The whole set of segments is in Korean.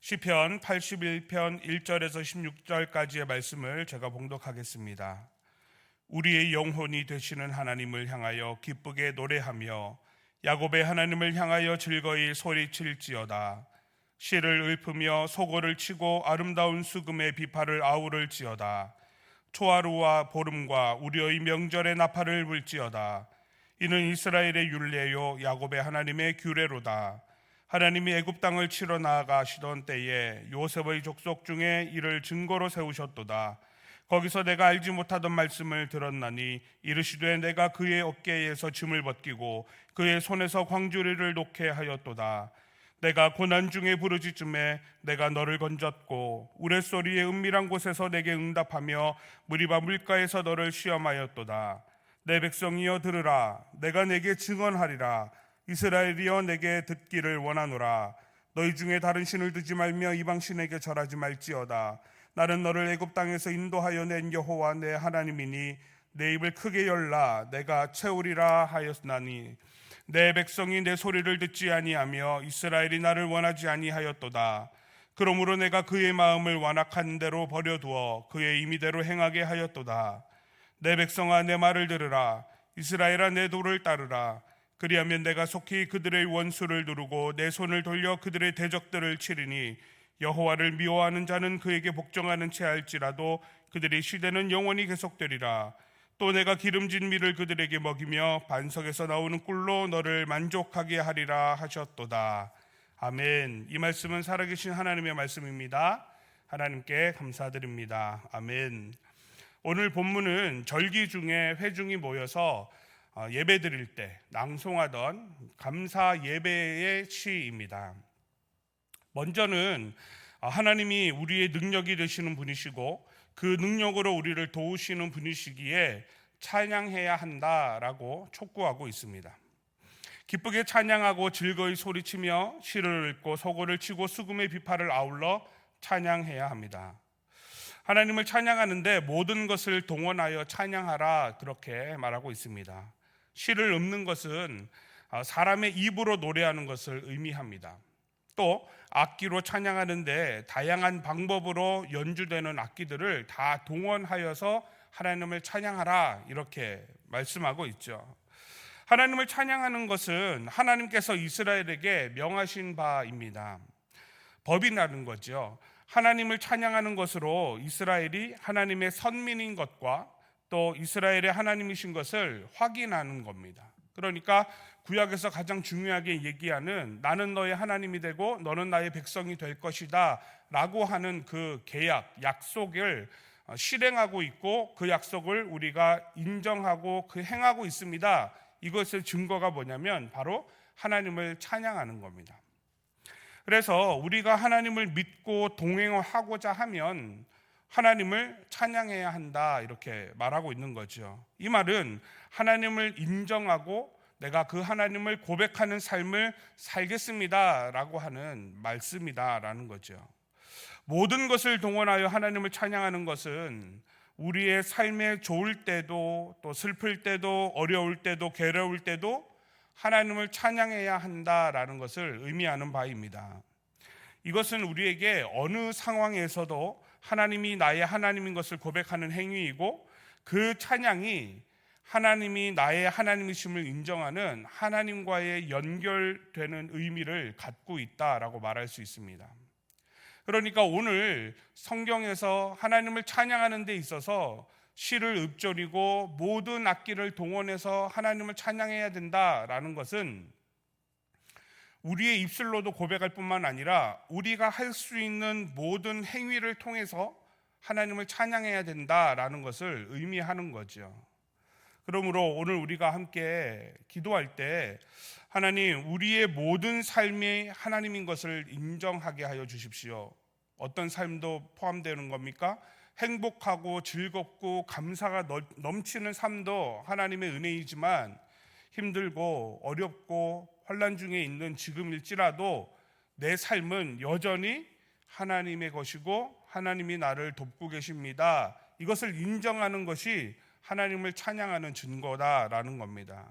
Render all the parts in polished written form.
시편 81편 1절에서 16절까지의 말씀을 제가 봉독하겠습니다. 우리의 영혼이 되시는 하나님을 향하여 기쁘게 노래하며 야곱의 하나님을 향하여 즐거이 소리칠지어다. 시를 읊으며 소고를 치고 아름다운 수금의 비파를 아우를지어다. 초하루와 보름과 우리의 명절의 나팔을 불지어다. 이는 이스라엘의 율례요 야곱의 하나님의 규례로다. 하나님이 애굽 땅을 치러 나아가시던 때에 요셉의 족속 중에 이를 증거로 세우셨도다. 거기서 내가 알지 못하던 말씀을 들었나니 이르시되 내가 그의 어깨에서 짐을 벗기고 그의 손에서 광주리를 놓게 하였도다. 내가 고난 중에 부르짖음에 내가 너를 건졌고 우레소리의 은밀한 곳에서 내게 응답하며 무리바 물가에서 너를 시험하였도다. 내 백성이여 들으라. 내가 내게 증언하리라. 이스라엘이여 내게 듣기를 원하노라. 너희 중에 다른 신을 두지 말며 이방신에게 절하지 말지어다. 나는 너를 애굽 땅에서 인도하여 낸 여호와 내 하나님이니 내 입을 크게 열라. 내가 채우리라 하였나니 내 백성이 내 소리를 듣지 아니하며 이스라엘이 나를 원하지 아니하였도다. 그러므로 내가 그의 마음을 완악한 대로 버려두어 그의 임의대로 행하게 하였도다. 내 백성아 내 말을 들으라. 이스라엘아 내 도를 따르라. 그리하면 내가 속히 그들의 원수를 누르고 내 손을 돌려 그들의 대적들을 치리니 여호와를 미워하는 자는 그에게 복종하는 채 할지라도 그들의 시대는 영원히 계속되리라. 또 내가 기름진 밀을 그들에게 먹이며 반석에서 나오는 꿀로 너를 만족하게 하리라 하셨도다. 아멘. 이 말씀은 살아계신 하나님의 말씀입니다. 하나님께 감사드립니다. 아멘. 오늘 본문은 절기 중에 회중이 모여서 예배 드릴 때 낭송하던 감사 예배의 시입니다. 먼저는 하나님이 우리의 능력이 되시는 분이시고 그 능력으로 우리를 도우시는 분이시기에 찬양해야 한다라고 촉구하고 있습니다. 기쁘게 찬양하고 즐거이 소리치며 시를 읽고 소고를 치고 수금의 비파를 아울러 찬양해야 합니다. 하나님을 찬양하는데 모든 것을 동원하여 찬양하라 그렇게 말하고 있습니다. 시를 읊는 것은 사람의 입으로 노래하는 것을 의미합니다. 또 악기로 찬양하는데 다양한 방법으로 연주되는 악기들을 다 동원하여서 하나님을 찬양하라 이렇게 말씀하고 있죠. 하나님을 찬양하는 것은 하나님께서 이스라엘에게 명하신 바입니다. 법이 나는 거죠. 하나님을 찬양하는 것으로 이스라엘이 하나님의 선민인 것과 또 이스라엘의 하나님이신 것을 확인하는 겁니다. 그러니까 구약에서 가장 중요하게 얘기하는 나는 너의 하나님이 되고 너는 나의 백성이 될 것이다 라고 하는 그 계약, 약속을 실행하고 있고 그 약속을 우리가 인정하고 그 행하고 있습니다. 이것의 증거가 뭐냐면 바로 하나님을 찬양하는 겁니다. 그래서 우리가 하나님을 믿고 동행하고자 하면 하나님을 찬양해야 한다 이렇게 말하고 있는 거죠. 이 말은 하나님을 인정하고 내가 그 하나님을 고백하는 삶을 살겠습니다 라고 하는 말씀이다라는 거죠. 모든 것을 동원하여 하나님을 찬양하는 것은 우리의 삶에 좋을 때도 또 슬플 때도 어려울 때도 괴로울 때도 하나님을 찬양해야 한다라는 것을 의미하는 바입니다. 이것은 우리에게 어느 상황에서도 하나님이 나의 하나님인 것을 고백하는 행위이고 그 찬양이 하나님이 나의 하나님이심을 인정하는 하나님과의 연결되는 의미를 갖고 있다라고 말할 수 있습니다. 그러니까 오늘 성경에서 하나님을 찬양하는 데 있어서 시를 읊조리고 모든 악기를 동원해서 하나님을 찬양해야 된다라는 것은 우리의 입술로도 고백할 뿐만 아니라 우리가 할 수 있는 모든 행위를 통해서 하나님을 찬양해야 된다라는 것을 의미하는 거죠. 그러므로 오늘 우리가 함께 기도할 때 하나님 우리의 모든 삶이 하나님인 것을 인정하게 하여 주십시오. 어떤 삶도 포함되는 겁니까? 행복하고 즐겁고 감사가 넘치는 삶도 하나님의 은혜이지만 힘들고 어렵고 혼란 중에 있는 지금일지라도 내 삶은 여전히 하나님의 것이고 하나님이 나를 돕고 계십니다. 이것을 인정하는 것이 하나님을 찬양하는 증거다라는 겁니다.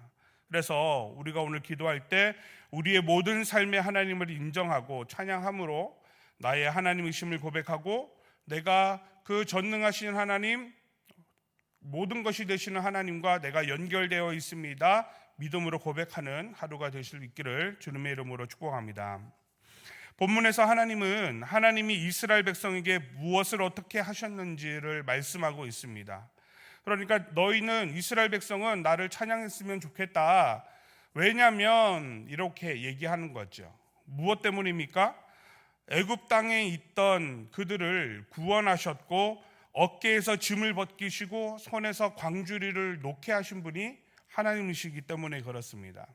그래서 우리가 오늘 기도할 때 우리의 모든 삶에 하나님을 인정하고 찬양함으로 나의 하나님이심을 고백하고 내가 그 전능하신 하나님, 모든 것이 되시는 하나님과 내가 연결되어 있습니다, 믿음으로 고백하는 하루가 되실 수 있기를 주님의 이름으로 축복합니다. 본문에서 하나님은 하나님이 이스라엘 백성에게 무엇을 어떻게 하셨는지를 말씀하고 있습니다. 그러니까 너희는, 이스라엘 백성은 나를 찬양했으면 좋겠다. 왜냐하면 이렇게 얘기하는 거죠. 무엇 때문입니까? 애굽 땅에 있던 그들을 구원하셨고 어깨에서 짐을 벗기시고 손에서 광주리를 놓게 하신 분이 하나님이시기 때문에 그렇습니다.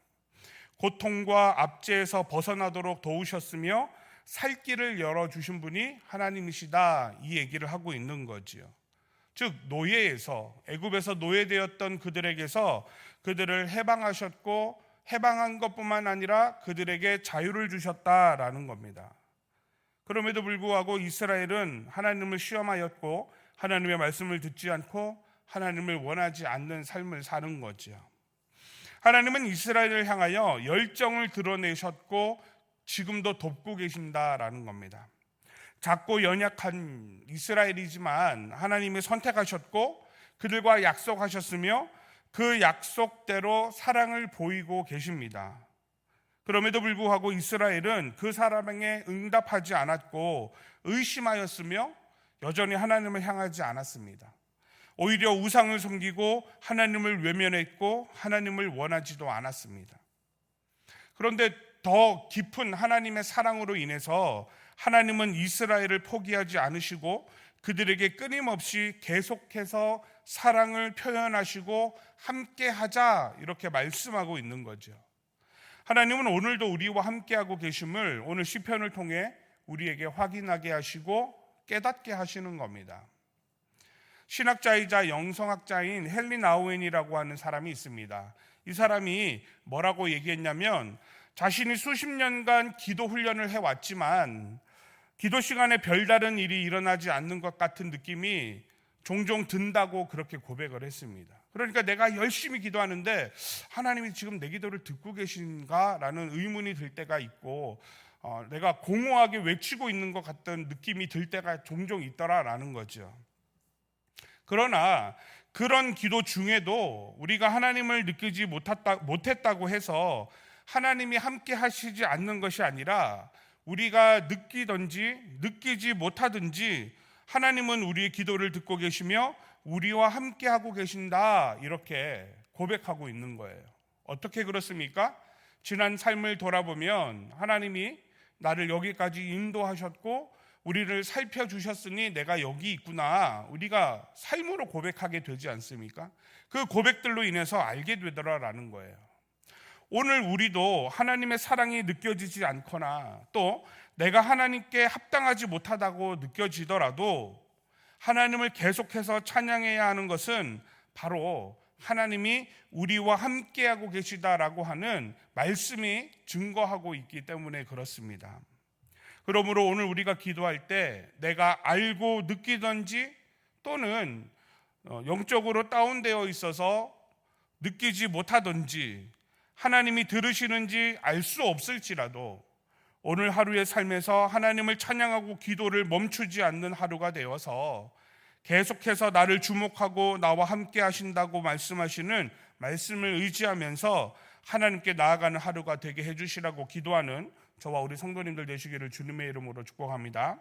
고통과 압제에서 벗어나도록 도우셨으며 살 길을 열어주신 분이 하나님이시다, 이 얘기를 하고 있는 거지요. 즉 노예에서, 애굽에서 노예되었던 그들에게서 그들을 해방하셨고 해방한 것뿐만 아니라 그들에게 자유를 주셨다라는 겁니다. 그럼에도 불구하고 이스라엘은 하나님을 시험하였고 하나님의 말씀을 듣지 않고 하나님을 원하지 않는 삶을 사는 거죠. 하나님은 이스라엘을 향하여 열정을 드러내셨고 지금도 돕고 계신다라는 겁니다. 작고 연약한 이스라엘이지만 하나님이 선택하셨고 그들과 약속하셨으며 그 약속대로 사랑을 보이고 계십니다. 그럼에도 불구하고 이스라엘은 그 사랑에 응답하지 않았고 의심하였으며 여전히 하나님을 향하지 않았습니다. 오히려 우상을 섬기고 하나님을 외면했고 하나님을 원하지도 않았습니다. 그런데 더 깊은 하나님의 사랑으로 인해서 하나님은 이스라엘을 포기하지 않으시고 그들에게 끊임없이 계속해서 사랑을 표현하시고 함께하자, 이렇게 말씀하고 있는 거죠. 하나님은 오늘도 우리와 함께하고 계심을 오늘 시편을 통해 우리에게 확인하게 하시고 깨닫게 하시는 겁니다. 신학자이자 영성학자인 헨리 나우엔이라고 하는 사람이 있습니다. 이 사람이 뭐라고 얘기했냐면, 자신이 수십 년간 기도 훈련을 해왔지만 기도 시간에 별다른 일이 일어나지 않는 것 같은 느낌이 종종 든다고 그렇게 고백을 했습니다. 그러니까 내가 열심히 기도하는데 하나님이 지금 내 기도를 듣고 계신가? 라는 의문이 들 때가 있고 내가 공허하게 외치고 있는 것 같은 느낌이 들 때가 종종 있더라라는 거죠. 그러나 그런 기도 중에도 우리가 하나님을 느끼지 못했다고 해서 하나님이 함께 하시지 않는 것이 아니라 우리가 느끼든지 느끼지 못하든지 하나님은 우리의 기도를 듣고 계시며 우리와 함께 하고 계신다, 이렇게 고백하고 있는 거예요. 어떻게 그렇습니까? 지난 삶을 돌아보면 하나님이 나를 여기까지 인도하셨고 우리를 살펴주셨으니 내가 여기 있구나, 우리가 삶으로 고백하게 되지 않습니까? 그 고백들로 인해서 알게 되더라라는 거예요. 오늘 우리도 하나님의 사랑이 느껴지지 않거나 또 내가 하나님께 합당하지 못하다고 느껴지더라도 하나님을 계속해서 찬양해야 하는 것은 바로 하나님이 우리와 함께하고 계시다라고 하는 말씀이 증거하고 있기 때문에 그렇습니다. 그러므로 오늘 우리가 기도할 때 내가 알고 느끼든지 또는 영적으로 다운되어 있어서 느끼지 못하든지 하나님이 들으시는지 알 수 없을지라도 오늘 하루의 삶에서 하나님을 찬양하고 기도를 멈추지 않는 하루가 되어서 계속해서 나를 주목하고 나와 함께 하신다고 말씀하시는 말씀을 의지하면서 하나님께 나아가는 하루가 되게 해주시라고 기도하는 저와 우리 성도님들 되시기를 주님의 이름으로 축복합니다.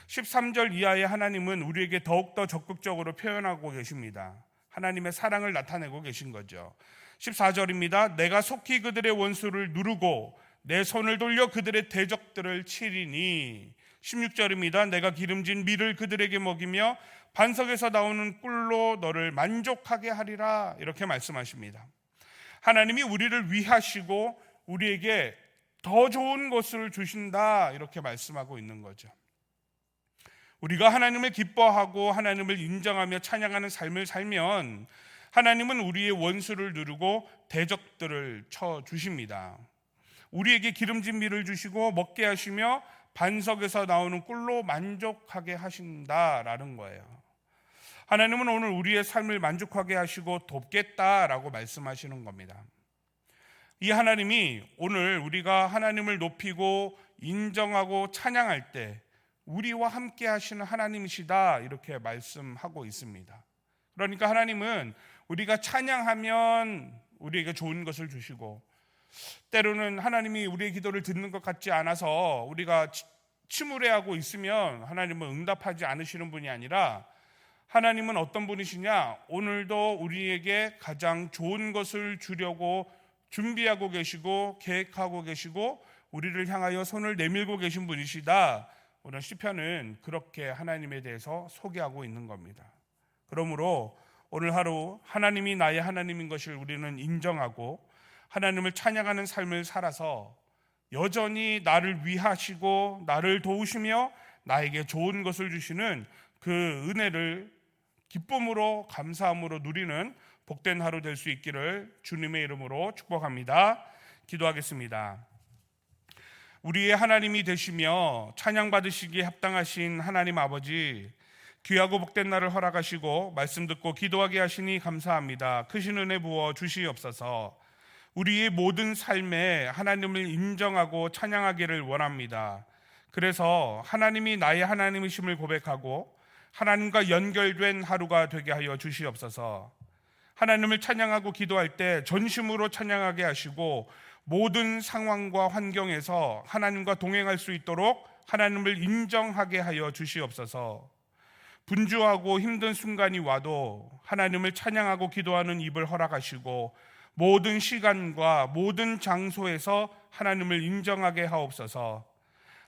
13절 이하의 하나님은 우리에게 더욱더 적극적으로 표현하고 계십니다. 하나님의 사랑을 나타내고 계신 거죠. 14절입니다. 내가 속히 그들의 원수를 누르고 내 손을 돌려 그들의 대적들을 치리니. 16절입니다. 내가 기름진 밀을 그들에게 먹이며 반석에서 나오는 꿀로 너를 만족하게 하리라, 이렇게 말씀하십니다. 하나님이 우리를 위하시고 우리에게 더 좋은 것을 주신다, 이렇게 말씀하고 있는 거죠. 우리가 하나님을 기뻐하고 하나님을 인정하며 찬양하는 삶을 살면 하나님은 우리의 원수를 누르고 대적들을 쳐주십니다. 우리에게 기름진 밀을 주시고 먹게 하시며 반석에서 나오는 꿀로 만족하게 하신다라는 거예요. 하나님은 오늘 우리의 삶을 만족하게 하시고 돕겠다라고 말씀하시는 겁니다. 이 하나님이 오늘 우리가 하나님을 높이고 인정하고 찬양할 때 우리와 함께 하시는 하나님이시다, 이렇게 말씀하고 있습니다. 그러니까 하나님은 우리가 찬양하면 우리에게 좋은 것을 주시고, 때로는 하나님이 우리의 기도를 듣는 것 같지 않아서 우리가 침울해하고 있으면 하나님은 응답하지 않으시는 분이 아니라, 하나님은 어떤 분이시냐, 오늘도 우리에게 가장 좋은 것을 주려고 준비하고 계시고 계획하고 계시고 우리를 향하여 손을 내밀고 계신 분이시다. 오늘 시편은 그렇게 하나님에 대해서 소개하고 있는 겁니다. 그러므로 오늘 하루 하나님이 나의 하나님인 것을 우리는 인정하고 하나님을 찬양하는 삶을 살아서 여전히 나를 위하시고 나를 도우시며 나에게 좋은 것을 주시는 그 은혜를 기쁨으로 감사함으로 누리는 복된 하루 될 수 있기를 주님의 이름으로 축복합니다. 기도하겠습니다. 우리의 하나님이 되시며 찬양받으시기에 합당하신 하나님 아버지, 귀하고 복된 날을 허락하시고 말씀 듣고 기도하게 하시니 감사합니다. 크신 은혜 부어 주시옵소서. 우리의 모든 삶에 하나님을 인정하고 찬양하기를 원합니다. 그래서 하나님이 나의 하나님이심을 고백하고 하나님과 연결된 하루가 되게 하여 주시옵소서. 하나님을 찬양하고 기도할 때 전심으로 찬양하게 하시고 모든 상황과 환경에서 하나님과 동행할 수 있도록 하나님을 인정하게 하여 주시옵소서. 분주하고 힘든 순간이 와도 하나님을 찬양하고 기도하는 입을 허락하시고 모든 시간과 모든 장소에서 하나님을 인정하게 하옵소서.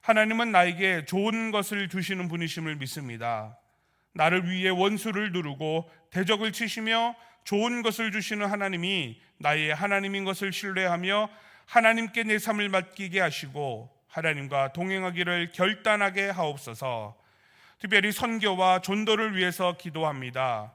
하나님은 나에게 좋은 것을 주시는 분이심을 믿습니다. 나를 위해 원수를 누르고 대적을 치시며 좋은 것을 주시는 하나님이 나의 하나님인 것을 신뢰하며 하나님께 내 삶을 맡기게 하시고 하나님과 동행하기를 결단하게 하옵소서. 특별히 선교와 전도를 위해서 기도합니다.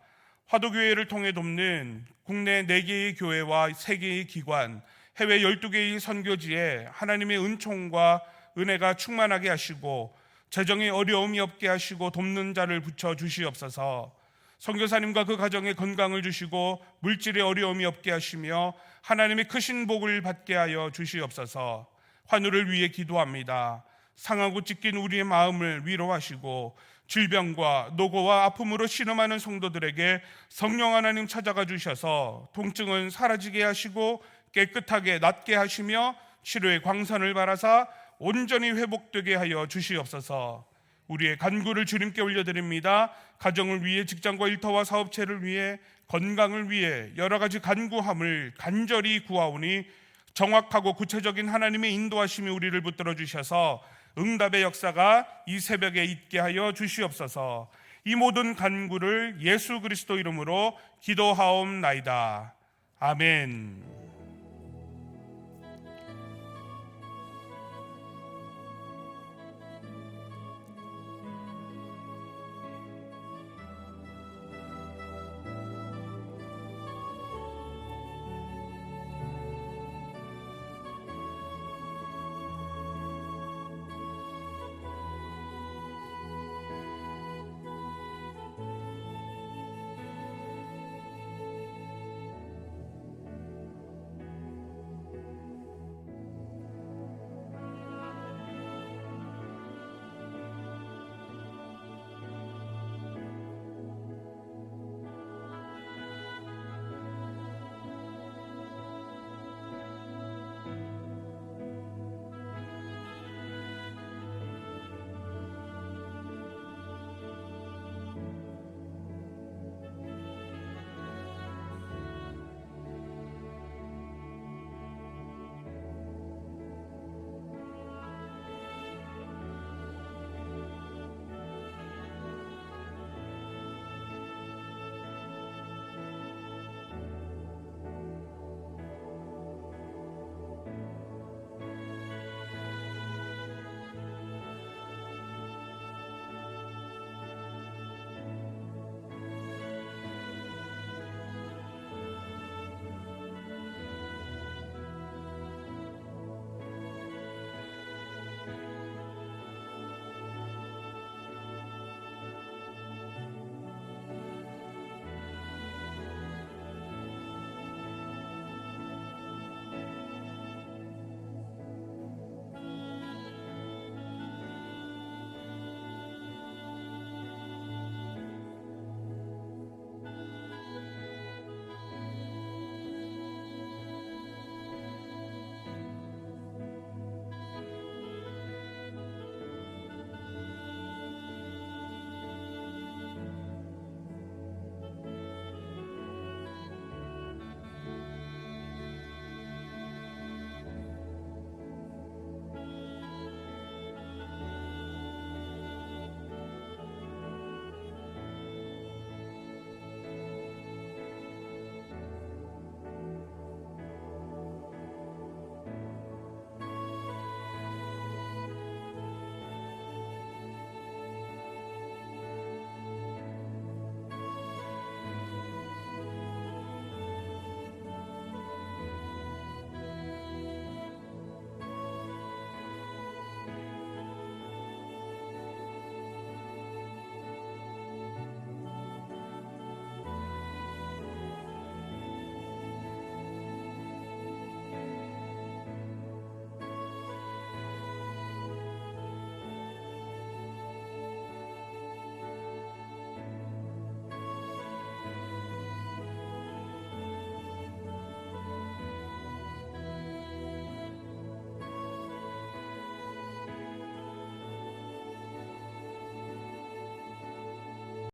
화도교회를 통해 돕는 국내 4개의 교회와 3개의 기관, 해외 12개의 선교지에 하나님의 은총과 은혜가 충만하게 하시고 재정에 어려움이 없게 하시고 돕는 자를 붙여 주시옵소서. 선교사님과 그 가정에 건강을 주시고 물질에 어려움이 없게 하시며 하나님의 크신 복을 받게 하여 주시옵소서. 환우를 위해 기도합니다. 상하고 찢긴 우리의 마음을 위로하시고 질병과 노고와 아픔으로 신음하는 성도들에게 성령 하나님 찾아가 주셔서 통증은 사라지게 하시고 깨끗하게 낫게 하시며 치료의 광선을 바라사 온전히 회복되게 하여 주시옵소서. 우리의 간구를 주님께 올려드립니다. 가정을 위해, 직장과 일터와 사업체를 위해, 건강을 위해 여러 가지 간구함을 간절히 구하오니 정확하고 구체적인 하나님의 인도하심이 우리를 붙들어 주셔서 응답의 역사가 이 새벽에 있게 하여 주시옵소서. 이 모든 간구를 예수 그리스도 이름으로 기도하옵나이다. 아멘.